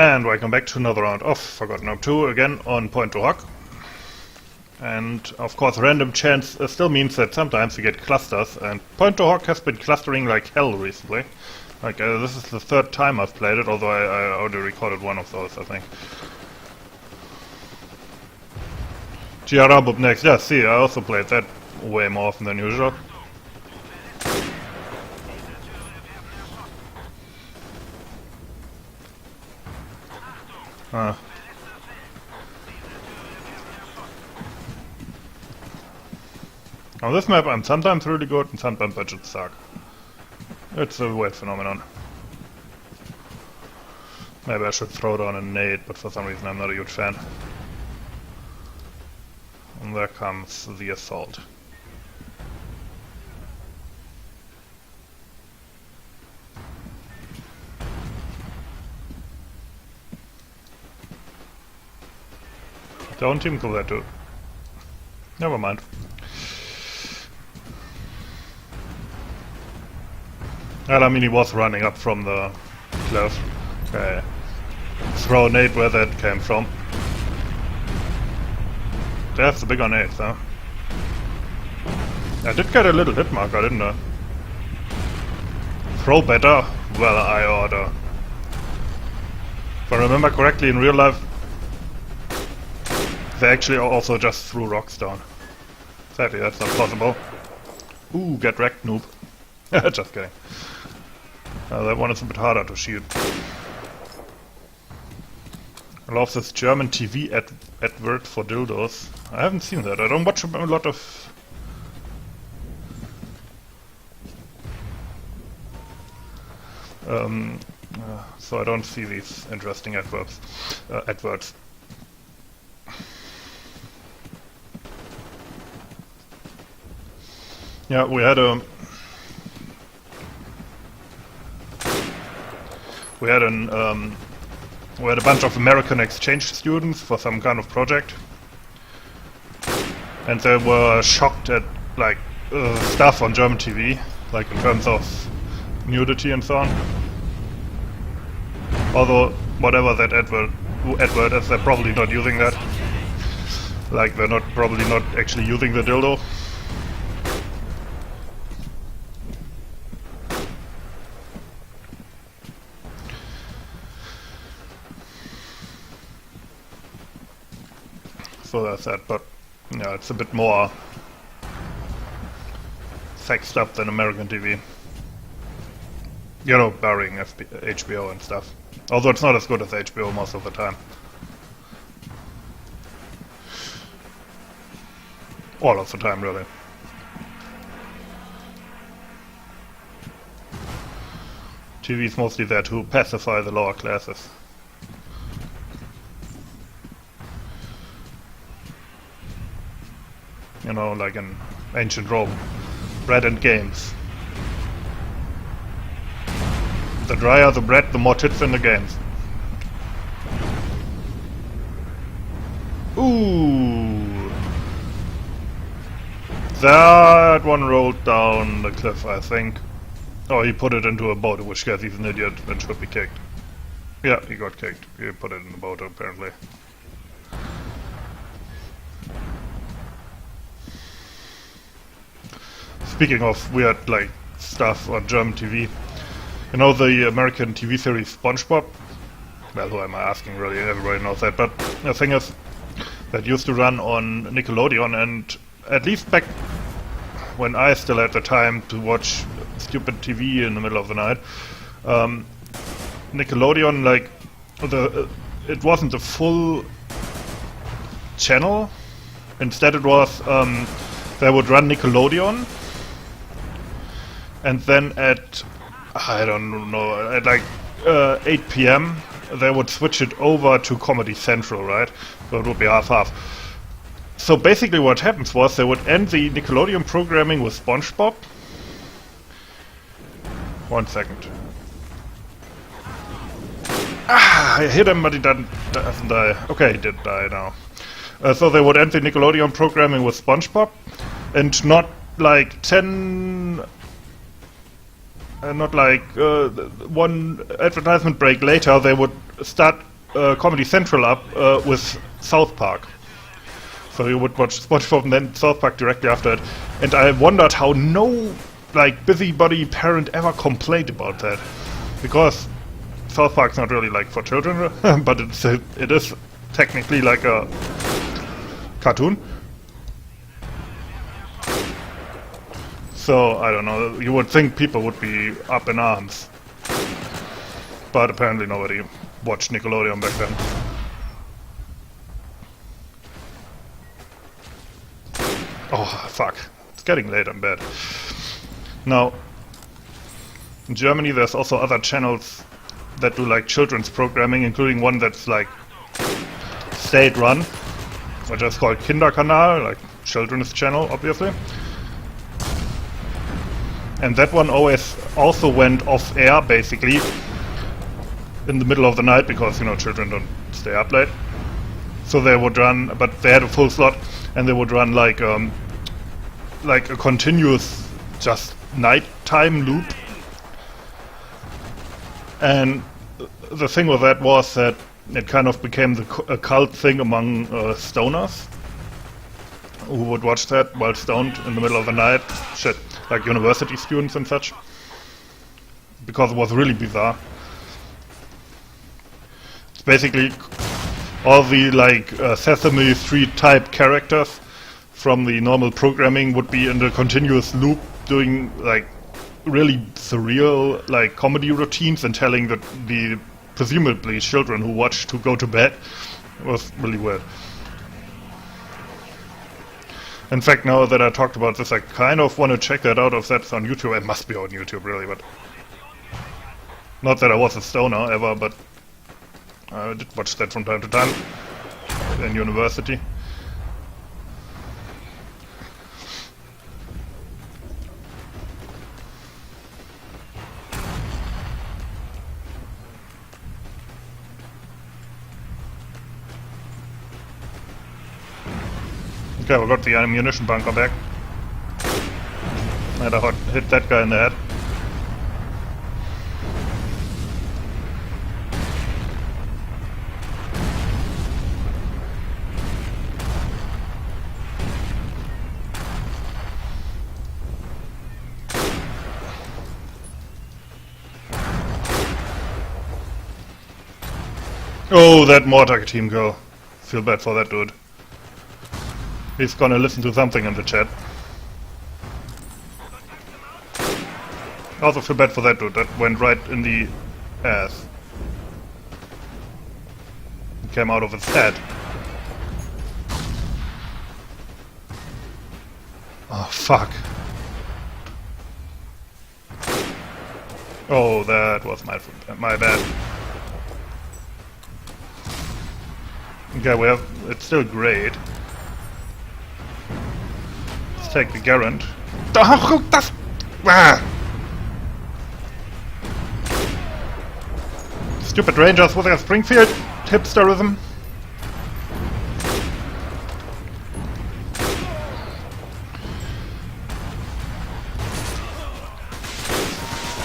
And welcome back to another round of Forgotten Hope 2, again on Pointe to Hoc. And of course random chance still means that sometimes you get clusters, and Pointe to Hoc has been clustering like hell recently. Like this is the third time I've played it, although I already recorded one of those, I think. Giarabub next, yeah, see, I also played that way more often than usual. On this map I'm sometimes really good and sometimes I just suck. It's a weird phenomenon. Maybe I should throw down a nade, but for some reason I'm not a huge fan. And there comes the assault. Don't even go there too. Never mind. Well, I mean, he was running up from the cliff. Okay. Throw a nade where that came from. That's the bigger nade, huh? I did get a little hit marker, didn't I? Throw better? Well, I order. If I remember correctly, in real life, they actually also just threw rocks down. Sadly, that's not possible. Ooh, get wrecked, noob. Just kidding. That one is a bit harder to shoot. I love this German TV advert for dildos. I haven't seen that. I don't watch a lot of... so I don't see these interesting adverts. Yeah, we had a bunch of American exchange students for some kind of project, and they were shocked at like stuff on German TV, like in terms of nudity and so on. Although whatever that advert is, they're probably not using that. Like they're probably not actually using the dildo. So that's that, but yeah, it's a bit more sexed up than American TV. You know, barring HBO and stuff. Although it's not as good as HBO most of the time. All of the time, really. TV is mostly there to pacify the lower classes. You know, like in ancient Rome. Bread and games. The drier the bread, the more tits in the games. Ooh! That one rolled down the cliff, I think. Oh, he put it into a boat, in which case he's an idiot and should be kicked. Yeah, he got kicked. He put it in the boat, apparently. Speaking of weird, like, stuff on German TV, you know the American TV series SpongeBob? Well, who am I asking, really? Everybody knows that, but the thing is, that used to run on Nickelodeon, and at least back when I still had the time to watch stupid TV in the middle of the night, Nickelodeon, like, it wasn't the full channel. Instead it was, they would run Nickelodeon, and then at, I don't know, at like 8 PM, they would switch it over to Comedy Central, right? So it would be half-half. So basically what happens was they would end the Nickelodeon programming with SpongeBob. 1 second. Ah, I hit him, but he doesn't die. Okay, he did die now. So they would end the Nickelodeon programming with SpongeBob, and not like 10 not like one advertisement break later, they would start Comedy Central up with South Park. So you would watch SpongeBob and then South Park directly after it. And I wondered how no, like, busybody parent ever complained about that. Because South Park's not really, like, for children, but it is technically like a cartoon. So, I don't know, you would think people would be up in arms. But apparently nobody watched Nickelodeon back then. Oh, fuck. It's getting late in bed. Now, in Germany there's also other channels that do like children's programming, including one that's like state-run, which is called Kinderkanal, like children's channel, obviously. And that one always also went off air, basically, in the middle of the night, because, you know, children don't stay up late. So they would run, but they had a full slot, and they would run like a continuous, just nighttime loop. And the thing with that was that it kind of became a cult thing among stoners who would watch that while stoned in the middle of the night. Shit, like university students and such. Because it was really bizarre. It's basically all the like Sesame Street type characters from the normal programming would be in the continuous loop doing like really surreal like comedy routines and telling the presumably children who watch to go to bed. It was really weird. In fact, now that I talked about this, I kind of want to check that out if that's on YouTube. It must be on YouTube, really, but not that I was a stoner ever, but I did watch that from time to time in university. Okay, we got the ammunition bunker back. And I hit that guy in the head. Oh, that mortar team girl. Feel bad for that dude. He's gonna listen to something in the chat. Also feel bad for that dude. That went right in the ass. It came out of his head. Oh, fuck. Oh, that was my bad. Okay, it's still great. Let's take the Garand. Stupid Rangers with their Springfield hipsterism.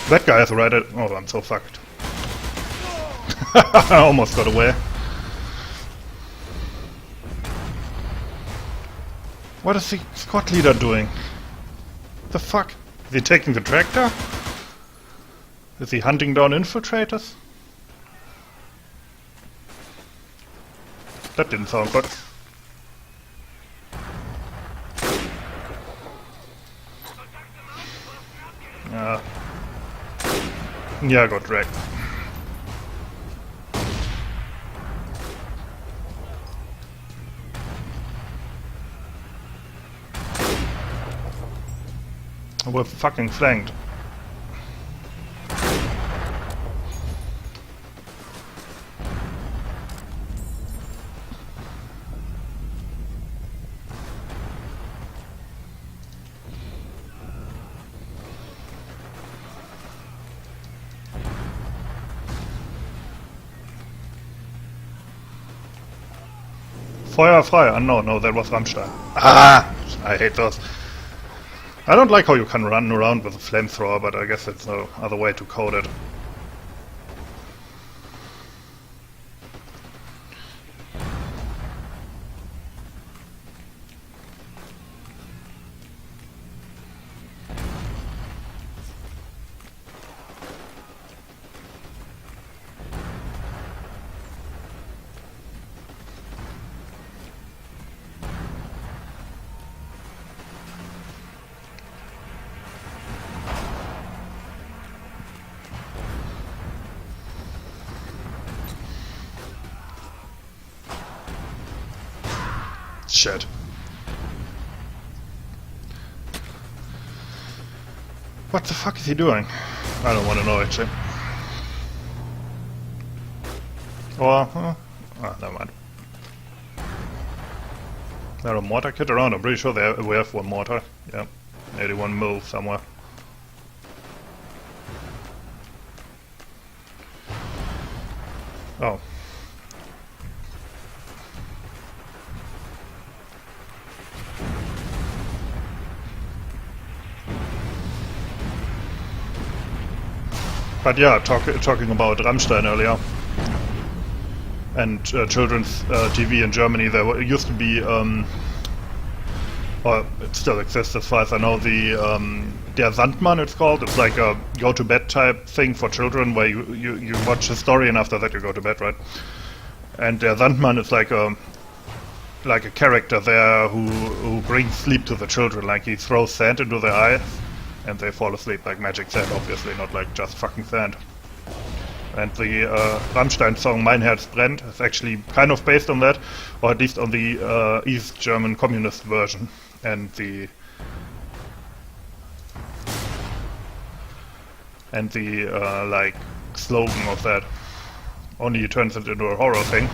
That guy is right at... Oh, I'm so fucked. I almost got away. What is the squad leader doing? The fuck? Is he taking the tractor? Is he hunting down infiltrators? That didn't sound good. Yeah, I got dragged. We're fucking flanked. Feuer frei. No, that was Rammstein. Ah! I hate those. I don't like how you can run around with a flamethrower, but I guess that's no other way to code it. Shit. What the fuck is he doing? I don't want to know actually. Or, never mind. There a mortar kit around? I'm pretty sure we have one mortar. Yeah, 81 mil somewhere. Oh. But yeah, talking about Rammstein earlier and children's TV in Germany, there used to be, or it still exists as far as I know, the Der Sandmann it's called. It's like a go-to-bed type thing for children where you watch a story and after that you go to bed, right? And Der Sandmann is like a character there who brings sleep to the children. Like he throws sand into their eyes and they fall asleep, like magic sand, obviously, not like just fucking sand. And the Rammstein song Mein Herz brennt is actually kind of based on that, or at least on the East German communist version. And the like slogan of that. Only he turns it into a horror thing,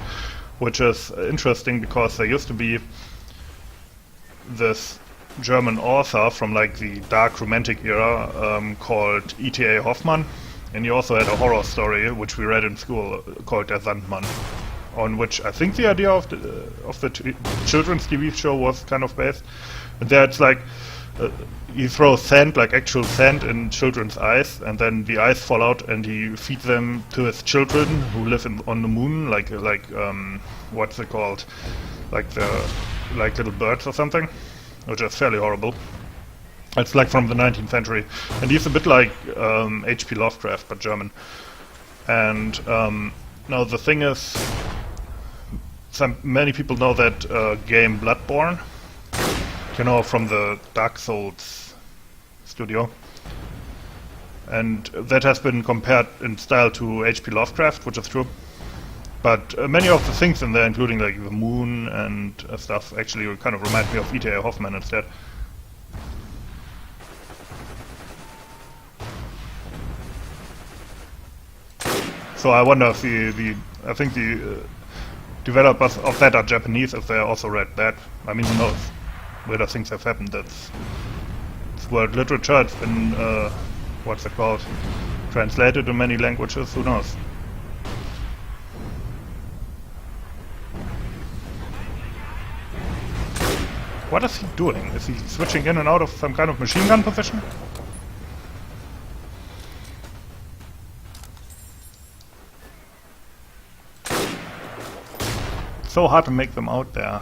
which is interesting because there used to be this German author from like the dark romantic era called E.T.A. Hoffmann, and he also had a horror story which we read in school called Der Sandmann, on which I think the idea of the children's TV show was kind of based. And there it's like he throws sand, like actual sand, in children's eyes, and then the eyes fall out, and he feeds them to his children who live on the moon, like what's it called, like little birds or something, which is fairly horrible. It's like from the 19th century, and he's a bit like H.P. Lovecraft, but German. And now the thing is, many people know that game Bloodborne, you know, from the Dark Souls studio, and that has been compared in style to H.P. Lovecraft, which is true. But many of the things in there, including like the moon and stuff, actually kind of remind me of E.T.A. Hoffmann instead. So I wonder if I think the developers of that are Japanese, if they also read that. I mean, who knows? Weirder things have happened. It's world literature. It's been, what's it called? Translated in many languages. Who knows? What is he doing? Is he switching in and out of some kind of machine gun position? So hard to make them out there.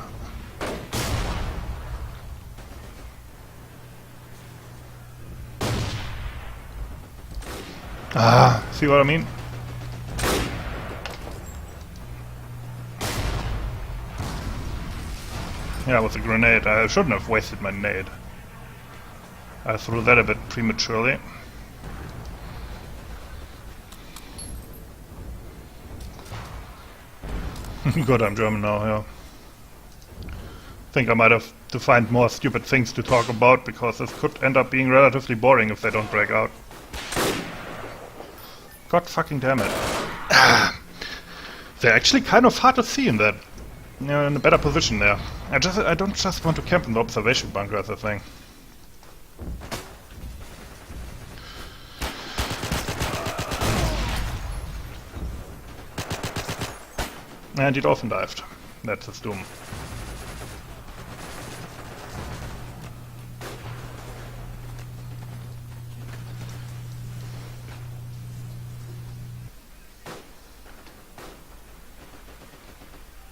Ah, see what I mean? Yeah, with a grenade. I shouldn't have wasted my nade. I threw that a bit prematurely. Good, I'm German now, yeah. Think I might have to find more stupid things to talk about, because this could end up being relatively boring if they don't break out. God fucking damn it. They're actually kind of hard to see in that. You're in a better position there. I don't just want to camp in the observation bunker as a thing. And he dolphin dived. That's his doom.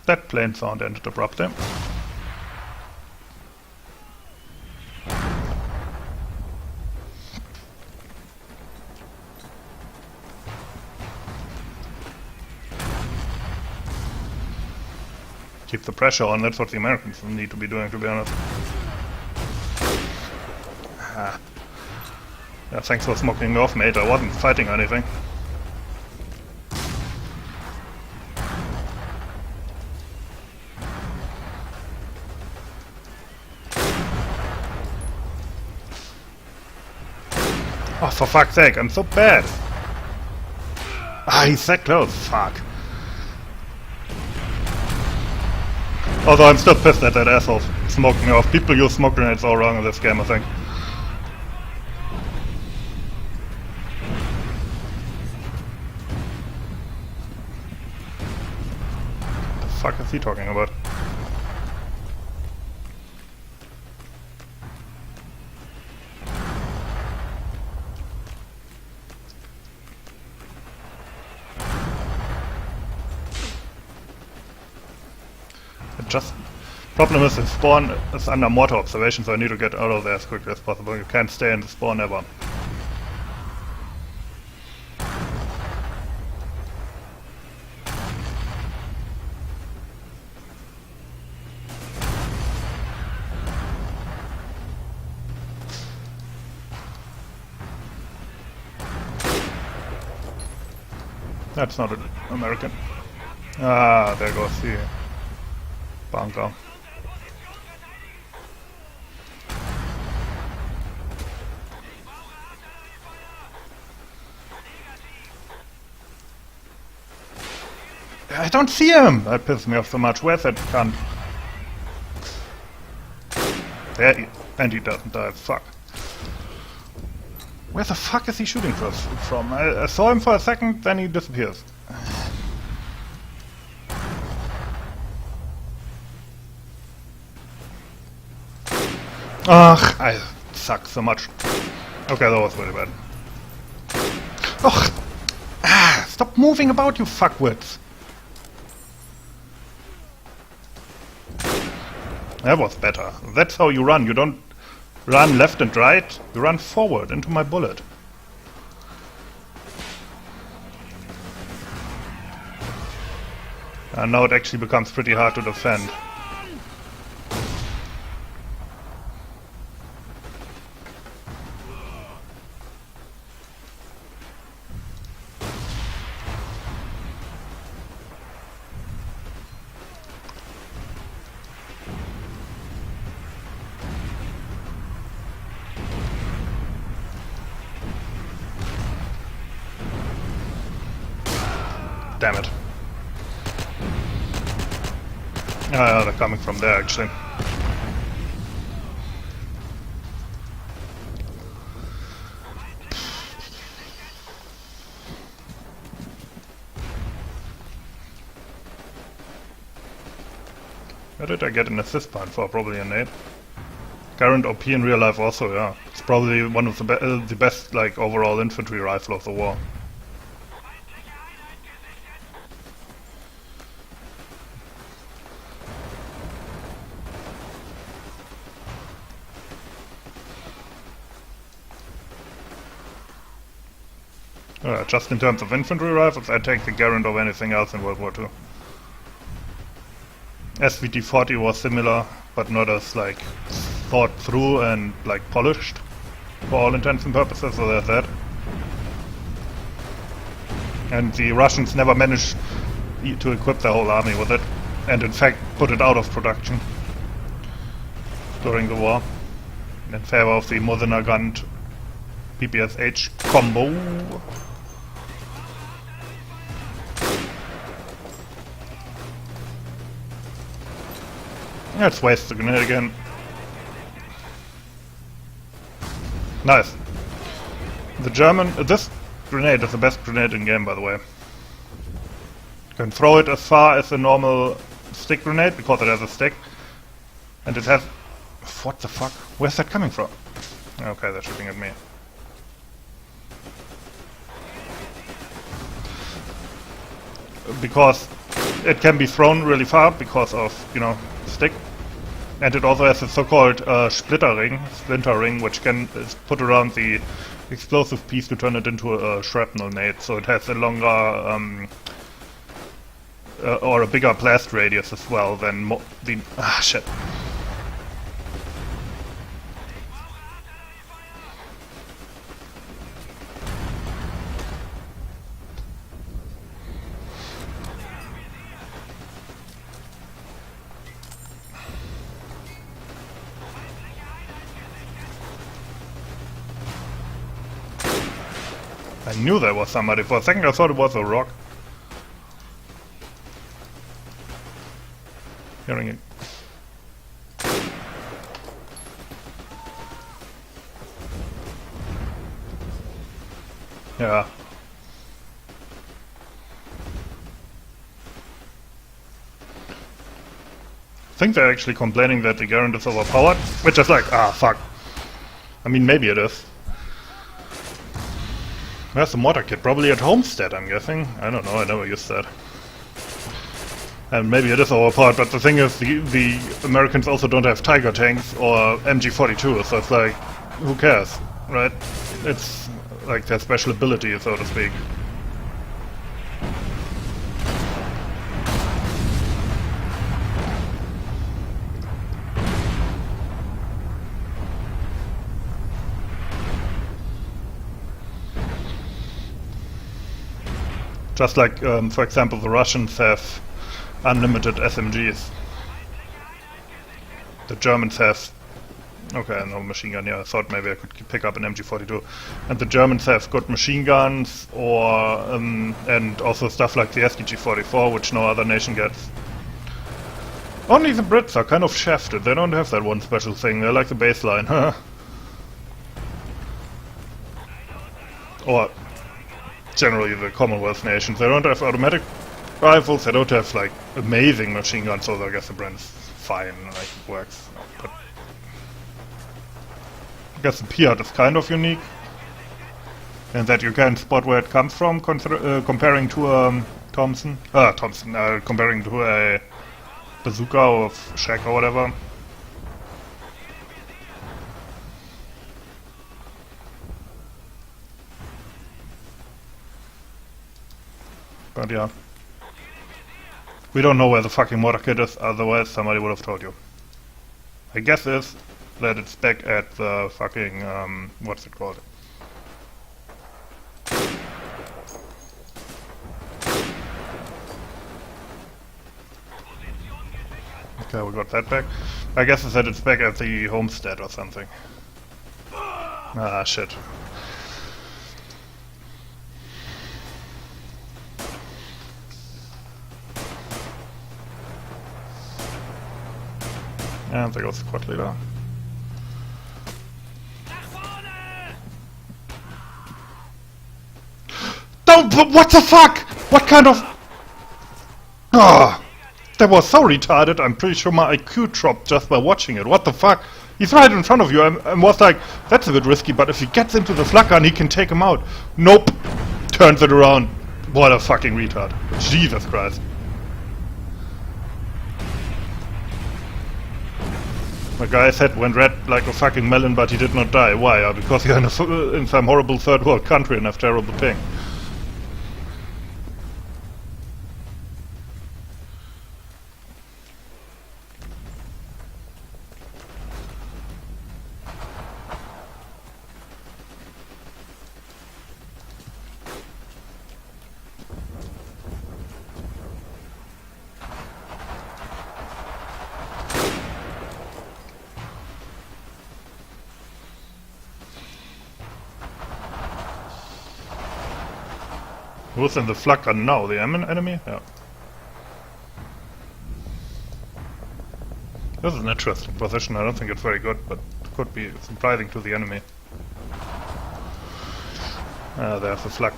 That plane sound ended abruptly. Keep the pressure on, that's what the Americans need to be doing, to be honest. Ah. Yeah, thanks for smoking me off, mate. I wasn't fighting or anything. Oh, for fuck's sake, I'm so bad. Ah, he's that close. Fuck. Although I'm still pissed at that asshole smoking me off. People use smoke grenades all wrong in this game, I think. What the fuck is he talking about? Just problem is the spawn is under mortar observation, so I need to get out of there as quickly as possible. You can't stay in the spawn ever. That's not an American. Ah, there goes the bunker. I don't see him! That pisses me off so much. Where's that cunt? There, and he doesn't die. Fuck. Where the fuck is he shooting from? I saw him for a second, then he disappears. Ugh, I suck so much. Okay, that was really bad. Ugh! Ah, stop moving about, you fuckwits! That was better. That's how you run. You don't run left and right, you run forward into my bullet. And now it actually becomes pretty hard to defend. Damn it. Oh, they're coming from there, actually. Where did I get an assist point for? Probably a nade. Current OP in real life also, yeah. It's probably one of the best, like, overall infantry rifle of the war. Just in terms of infantry rifles, I take the Garand over anything else in World War II. SVT-40 was similar, but not as, like, thought through and, like, polished, for all intents and purposes, so there's that. And the Russians never managed to equip their whole army with it, and in fact put it out of production during the war, in favor of the Mosin-Nagant PPSH combo. Let's waste the grenade again. Nice. The German... this grenade is the best grenade in game, by the way. You can throw it as far as a normal stick grenade, because it has a stick. And it has... what the fuck? Where's that coming from? Okay, they're shooting at me. Because it can be thrown really far, because of, you know, stick. And it also has a so-called splinter ring, which can put around the explosive piece to turn it into a shrapnel nade. So it has a longer or a bigger blast radius as well than the... ah, shit. I knew there was somebody. For a second I thought it was a rock. Hearing it. Yeah. I think they're actually complaining that the Garand is overpowered, which is like, ah, fuck. I mean, maybe it is. Where's the mortar kit? Probably at Homestead, I'm guessing. I don't know, I never used that. And maybe it is overpowered, but the thing is, the Americans also don't have Tiger tanks or MG42, so it's like, who cares, right? It's like their special ability, so to speak. Just like, for example, the Russians have unlimited SMGs. The Germans have... Okay, no machine gun, yeah, I thought maybe I could pick up an MG42. And the Germans have good machine guns, or and also stuff like the SDG-44, which no other nation gets. Only the Brits are kind of shafted, they don't have that one special thing, they're like the baseline, huh? Or... generally the Commonwealth nations. They don't have automatic rifles, they don't have like amazing machine guns, so I guess the brand is fine, like it works. But I guess the Piat is kind of unique, and that you can spot where it comes from, comparing to Thompson, comparing to a bazooka or Shack or whatever. But yeah. We don't know where the fucking mortar kit is, otherwise somebody would have told you. My guess is that it's back at the fucking, what's it called? Okay, we got that back. I guess it's that it's back at the homestead or something. Ah, shit. And there goes the squad leader. Don't! What the fuck? What kind of... Ah, that was so retarded, I'm pretty sure my IQ dropped just by watching it. What the fuck? He's right in front of you and was like, that's a bit risky, but if he gets into the flak gun, he can take him out. Nope. Turns it around. What a fucking retard. Jesus Christ. My guy's head went red like a fucking melon, but he did not die. Why? Because you're in some horrible third world country and have terrible ping. Who's in the flak gun now? The enemy? Yeah. This is an interesting position. I don't think it's very good, but it could be surprising to the enemy. There's the flak.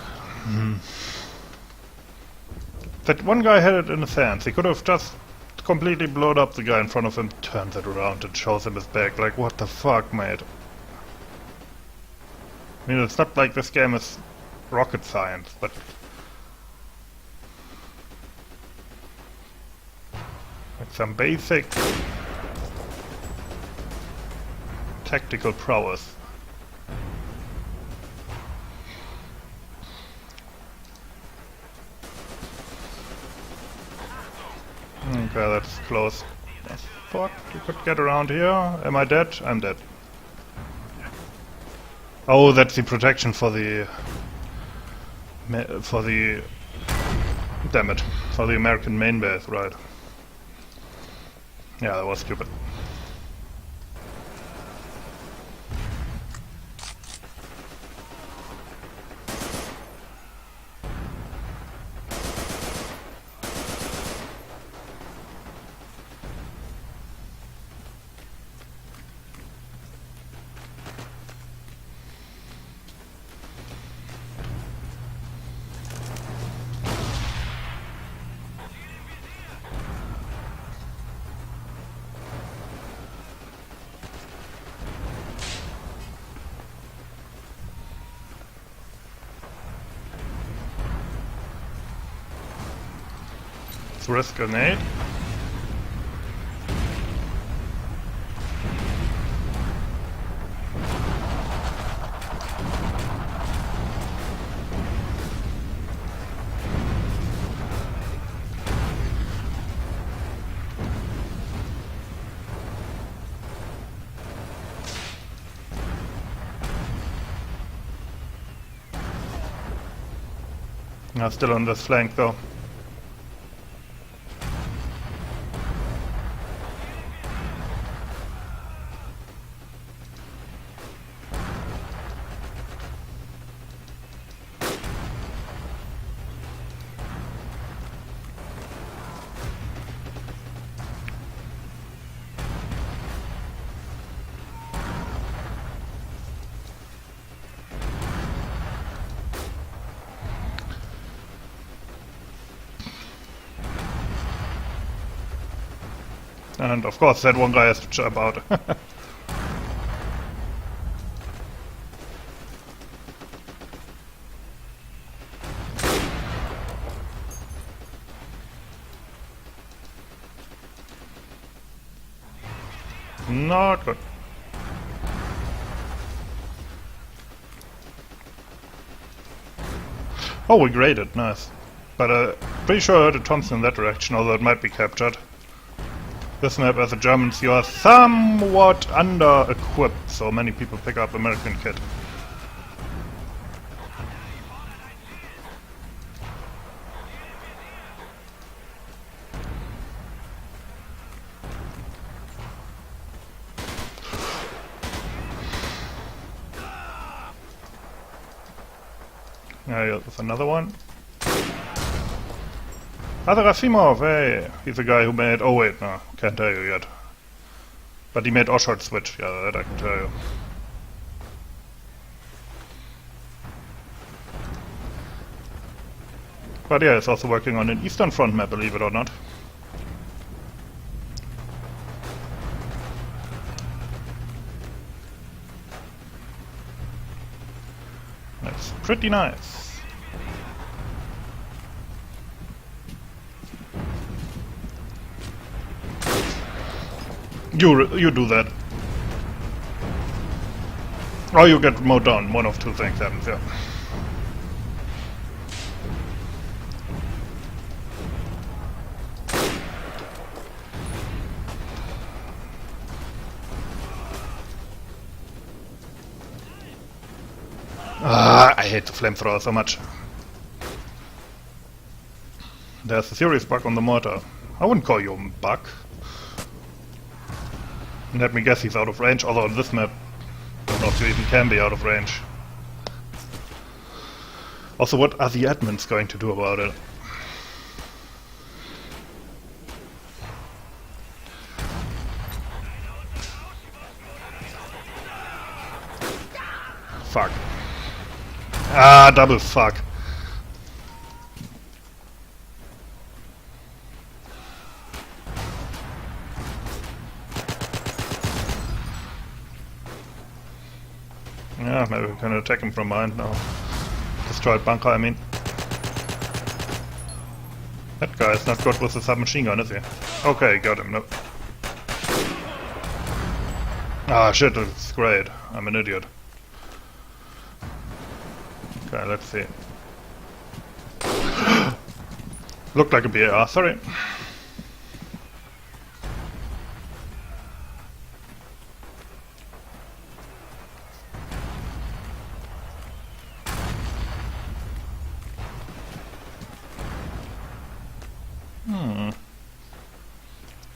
That one guy had it in his hands. He could have just completely blown up the guy in front of him, turns it around and shows him his back. Like, what the fuck, mate? I mean, it's not like this game is rocket science, but... like some basic tactical prowess. Okay, that's close. Fuck, you could get around here. Am I dead? I'm dead. Oh, that's the protection for the... damn it. For the American main base, right. Yeah, that was stupid. Let's risk a nade. Now still on this flank though. And of course that one guy has to jump out. Not good. Oh, we graded, nice. But pretty sure I heard a Thompson in that direction, although it might be captured. This map, as the Germans, you are somewhat under-equipped, so many people pick up American kit. Yeah, there's another one. Father Asimov, hey! He's the guy who made... Oh wait, no, can't tell you yet. But he made Oshard Switch, yeah, that I can tell you. But yeah, he's also working on an Eastern Front map, believe it or not. That's pretty nice. You do that. Or you get mowed down. One of two things happens, yeah. I hate the flamethrower so much. There's a serious bug on the mortar. I wouldn't call you a bug. Let me guess, he's out of range, although on this map, I don't know if you even can be out of range. Also, what are the admins going to do about it? Fuck. Ah, double fuck. Yeah, maybe we can attack him from behind now. Destroyed bunker, I mean. That guy is not good with the submachine gun, is he? Okay, got him, no. Ah, shit, it's great. I'm an idiot. Okay, let's see. Looked like a BAR, sorry.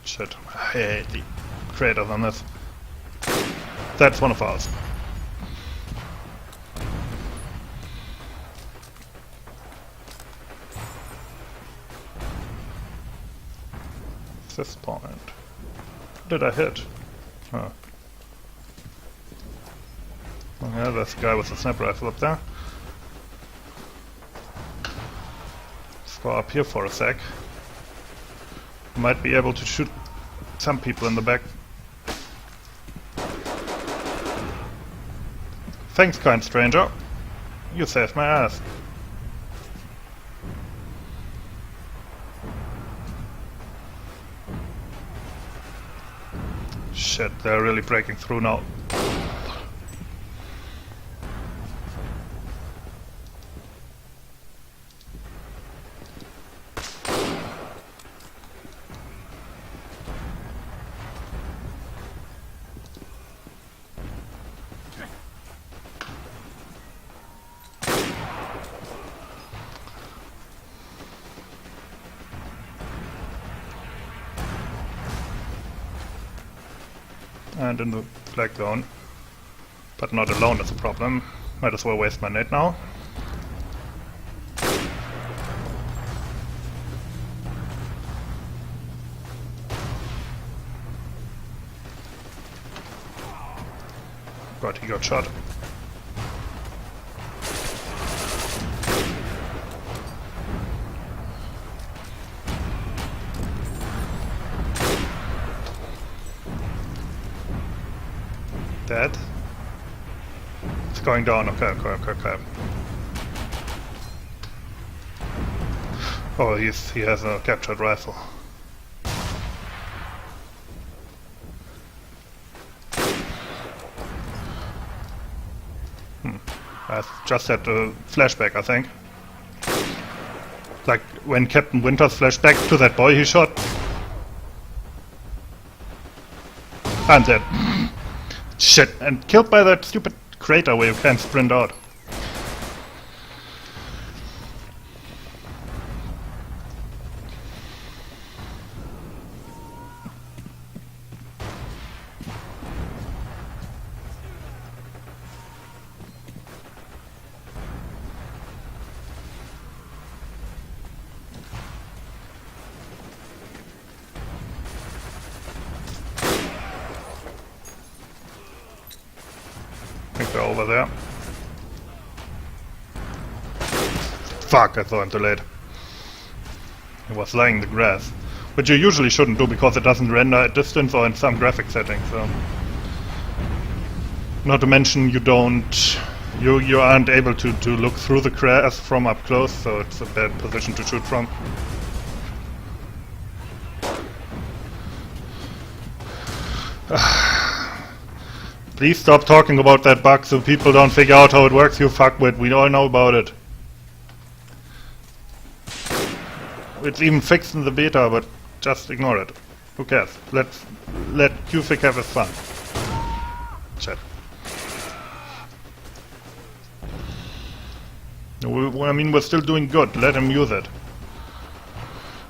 Shit, I hate the creators on this. That's one of ours. This point. What did I hit? Oh. Oh yeah, there's a guy with a sniper rifle up there. Let's go up here for a sec. Might be able to shoot some people in the back. Thanks, kind stranger. You saved my ass. Shit, they're really breaking through now. And in the flag zone. But not alone is a problem. Might as well waste my nade now. God, he got shot. Dead. It's going down. Okay. Oh, he has a captured rifle. I just had a flashback, I think. Like when Captain Winters flashed back to that boy he shot. I'm dead. Shit, and killed by that stupid crater where you can't sprint out. I think they're over there. Fuck, I thought I'm too late. He was lying in the grass. Which you usually shouldn't do because it doesn't render at distance or in some graphic settings, so. Not to mention you aren't able to look through the grass from up close, so it's a bad position to shoot from. Please stop talking about that bug so people don't figure out how it works, you fuckwit. We all know about it. It's even fixed in the beta, but just ignore it. Who cares? Let Qfic have his fun. Shit. I mean, we're still doing good. Let him use it.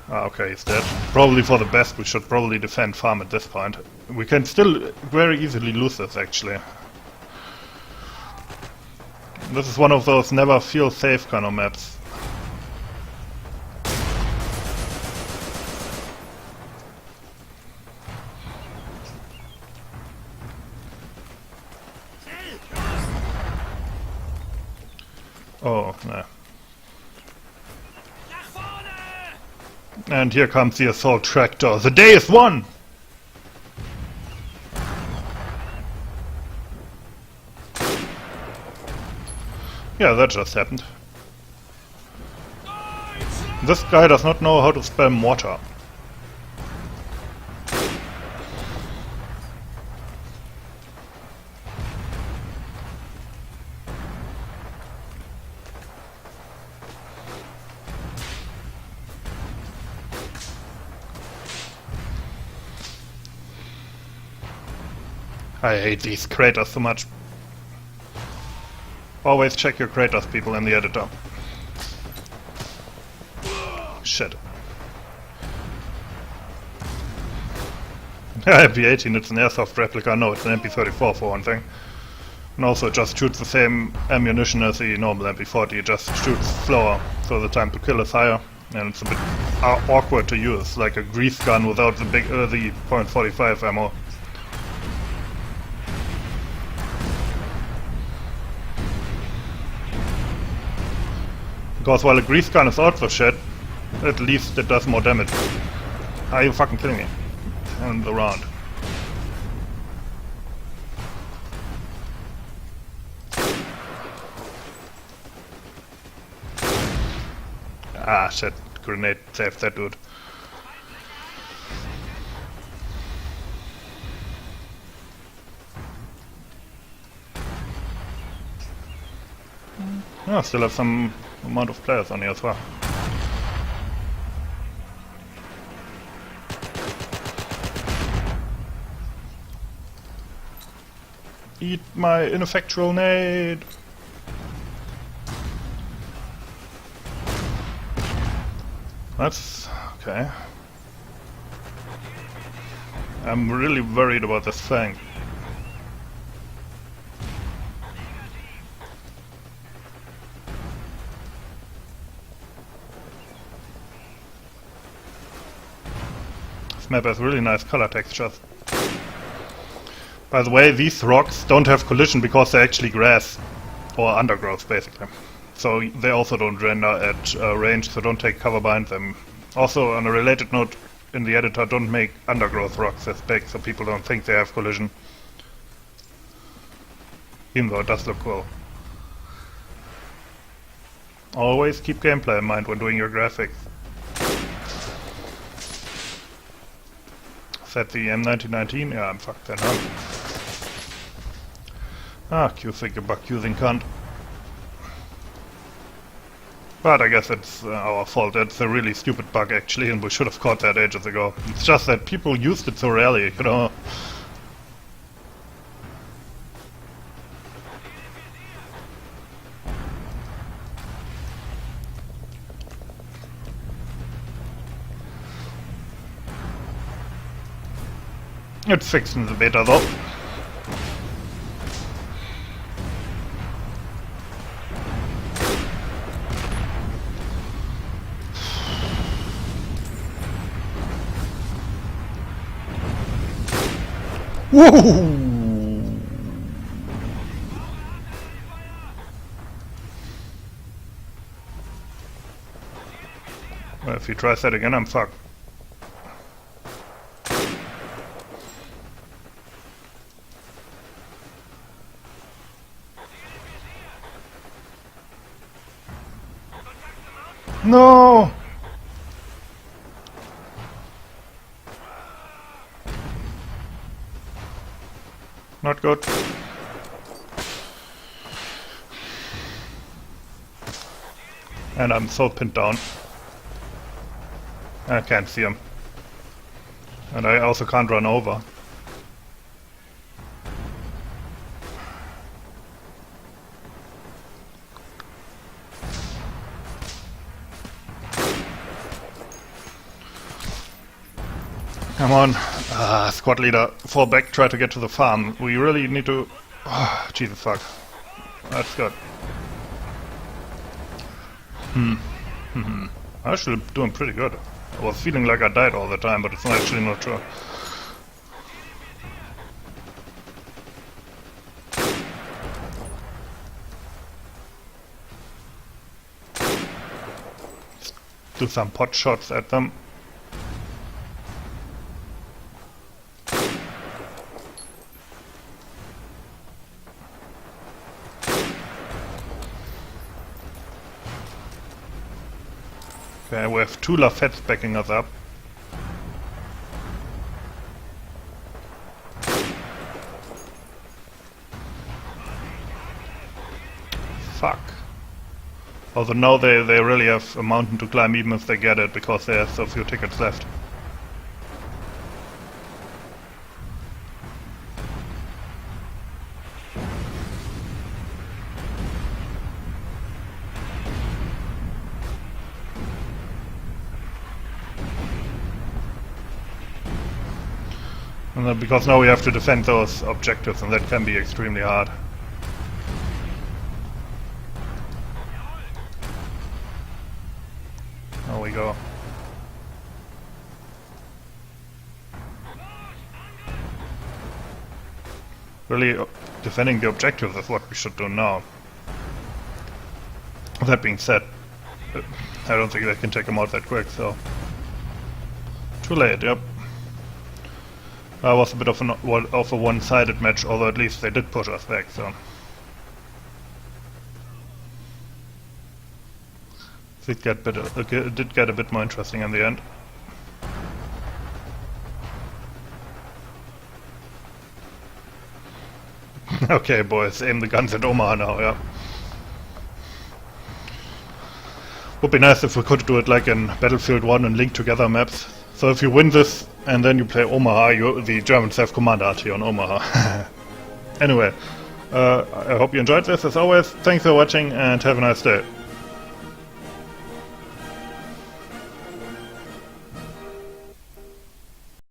Ah, okay, he's dead. Probably for the best. We should probably defend farm at this point. We can still very easily lose this, actually. This is one of those never feel safe kind of maps. Oh, no. And here comes the assault tractor. The day is won! Yeah, that just happened. This guy does not know how to spell mortar. I hate these craters so much. Always check your craters, people, in the editor. Shit. MP18, it's an airsoft replica. No, it's an MP34 for one thing. And also it just shoots the same ammunition as the normal MP40, it just shoots slower, so the time to kill is higher. And it's a bit awkward to use, like a grease gun without the big, the .45 ammo. Because while a grease gun is also shit, at least it does more damage. Are you fucking kidding me? And the round. Ah shit, grenade saved that dude. Yeah, still have some amount of players on here as well. Eat my ineffectual nade! That's... okay. I'm really worried about this thing. This map has really nice color textures. By the way, these rocks don't have collision because they're actually grass. Or undergrowth, basically. So they also don't render at range, so don't take cover behind them. Also, on a related note, in the editor, don't make undergrowth rocks this big, so people don't think they have collision. Even though it does look cool. Always keep gameplay in mind when doing your graphics. Set the M1919? Yeah, I'm fucked then, huh? Ah, Q-think about using cunt. But I guess it's our fault. It's a really stupid bug actually, and we should have caught that ages ago. It's just that people used it so rarely, you know. It's fixed in the beta though. Whoa! Well, if he tries that again, I'm fucked. No! Not good. And I'm so pinned down. I can't see him. And I also can't run over. Come on. Squad leader, fall back, try to get to the farm. We really need to... Oh, Jesus fuck. That's good. I'm actually doing pretty good. I was feeling like I died all the time, but it's actually not true. Do some pot shots at them. Okay, we have 2 Lafettes backing us up. Fuck. Although now they really have a mountain to climb even if they get it, because there are so few tickets left. And then because now we have to defend those objectives, and that can be extremely hard. There we go. Really, defending the objectives is what we should do now. That being said, I don't think they can take them out that quick, so... Too late, yep. That was a bit of a one-sided match, although at least they did push us back, so... It did get a bit more interesting in the end. Okay, boys, aim the guns at Omaha now, yeah. Would be nice if we could do it like in Battlefield 1 and link together maps. So if you win this and then you play Omaha, the Germans have Command RT on Omaha. Anyway, I hope you enjoyed this as always. Thanks for watching and have a nice day.